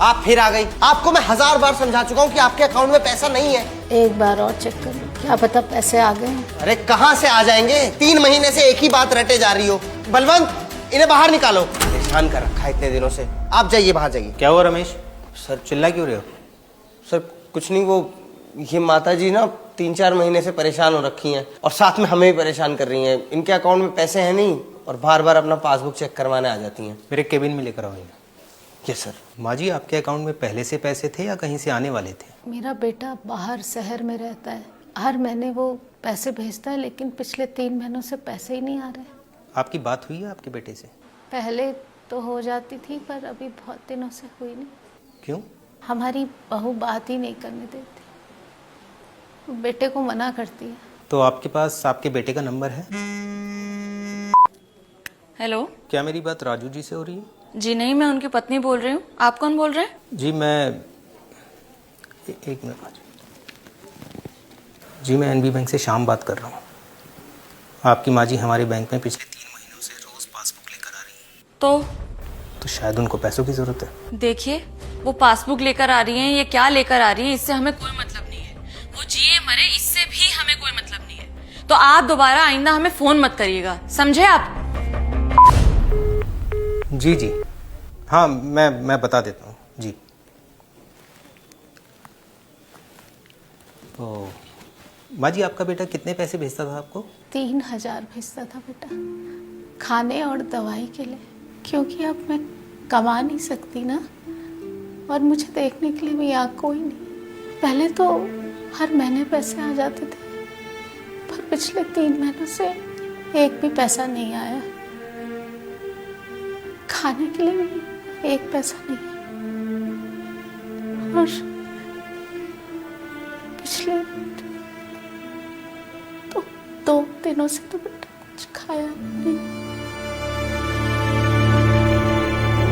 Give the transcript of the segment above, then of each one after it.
आप फिर आ गई। आपको मैं 1000 बार समझा चुका हूँ कि आपके अकाउंट में पैसा नहीं है। एक बार और चेक कर लो, क्या पता पैसे आ गए हैं। अरे कहाँ से आ जाएंगे, 3 महीने से एक ही बात रटे जा रही हो। बलवंत, इन्हें बाहर निकालो, परेशान कर रखा है इतने दिनों से। आप जाइए, बाहर जाइए। क्या हुआ रमेश? सर चिल्ला क्यों रहे हो? सर कुछ नहीं, वो ये माता जी ना 3-4 महीने से परेशान हो रखी हैं और साथ में हमें भी परेशान कर रही हैं। इनके अकाउंट में पैसे हैं नहीं और बार बार अपना पासबुक चेक करवाने आ जाती हैं। मेरे केबिन में लेकर आओ इन्हें। Yes sir. माँ जी, आपके अकाउंट में पहले से पैसे थे या कहीं से आने वाले थे? मेरा बेटा बाहर शहर में रहता है, हर महीने वो पैसे भेजता है, लेकिन पिछले 3 महीनों से पैसे ही नहीं आ रहे। आपकी बात हुई है आपके बेटे से? पहले तो हो जाती थी, पर अभी बहुत दिनों से हुई नहीं। क्यों? हमारी बहू बात ही नहीं करने देती, बेटे को मना करती है। तो आपके पास आपके बेटे का नंबर है? हेलो। क्या मेरी बात राजू जी से हो रही है? जी नहीं, मैं उनकी पत्नी बोल रही हूँ। आप कौन बोल रहे हैं? जी मैं एक मिनट जी, मैं एनबी बैंक से शाम बात कर रहा हूँ। आपकी माँ जी हमारे बैंक में पिछले 3 महीनों से रोज पासबुक लेकर आ रही हैं। तो शायद उनको पैसों की जरूरत है। देखिए, वो पासबुक लेकर आ रही हैं, ये क्या लेकर आ रही हैं, इससे हमें कोई मतलब नहीं है। वो जिए मरे, इससे भी हमें कोई मतलब नहीं है। तो आप दोबारा आइंदा हमें फोन मत करिएगा, समझे आप? जी जी हाँ, मैं बता देता हूँ जी। तो माँ जी, आपका बेटा कितने पैसे भेजता था आपको? 3000 भेजता था बेटा, खाने और दवाई के लिए, क्योंकि अब मैं कमा नहीं सकती ना, और मुझे देखने के लिए भी यहाँ कोई नहीं। पहले तो हर महीने पैसे आ जाते थे, पर पिछले 3 महीनों से एक भी पैसा नहीं आया। खाने के लिए भी एक पैसा नहीं है, और पिछले 2 दिनों से तो बेटा कुछ खाया नहीं।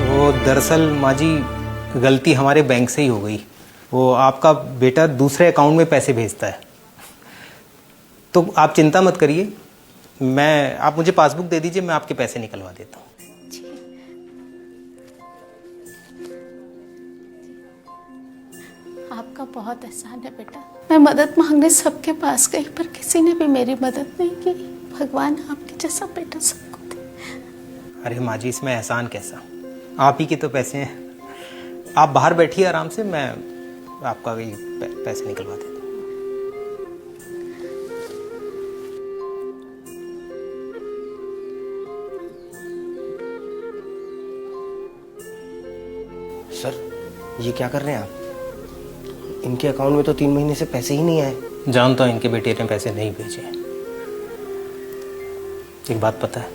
वो दरअसल माँ जी, गलती हमारे बैंक से ही हो गई। वो आपका बेटा दूसरे अकाउंट में पैसे भेजता है। तो आप चिंता मत करिए, आप मुझे पासबुक दे दीजिए, मैं आपके पैसे निकलवा देता हूँ। आपका बहुत एहसान है बेटा। मैं मदद मांगने सबके पास गई, पर किसी ने भी मेरी मदद नहीं की। भगवान आपके जैसा बेटा सबको दे। अरे माँ जी, इसमें एहसान कैसा, आप ही के तो पैसे हैं। आप बाहर बैठिए आराम से, मैं आपका ये पैसे निकलवा देता हूँ। सर ये क्या कर रहे हैं आप? इनके अकाउंट में तो 3 महीने से पैसे ही नहीं आए। जानता हूँ इनके बेटे ने पैसे नहीं भेजे। एक बात पता है,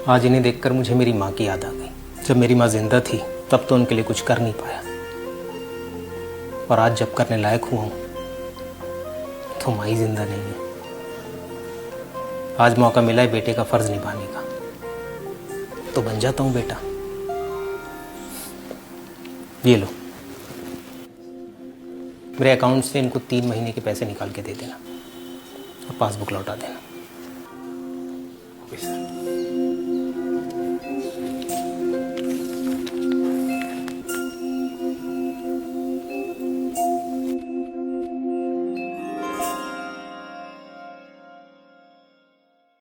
आज इन्हें देखकर मुझे मेरी माँ की याद आ गई। जब मेरी माँ जिंदा थी तब तो उनके लिए कुछ कर नहीं पाया, और आज जब करने लायक हुआ हूँ तो माँ ही जिंदा नहीं है। आज मौका मिला है बेटे का फर्ज निभाने का, तो बन जाता हूँ बेटा। ये लो, मेरे अकाउंट से इनको 3 महीने के पैसे निकाल के दे देना और पासबुक लौटा देना।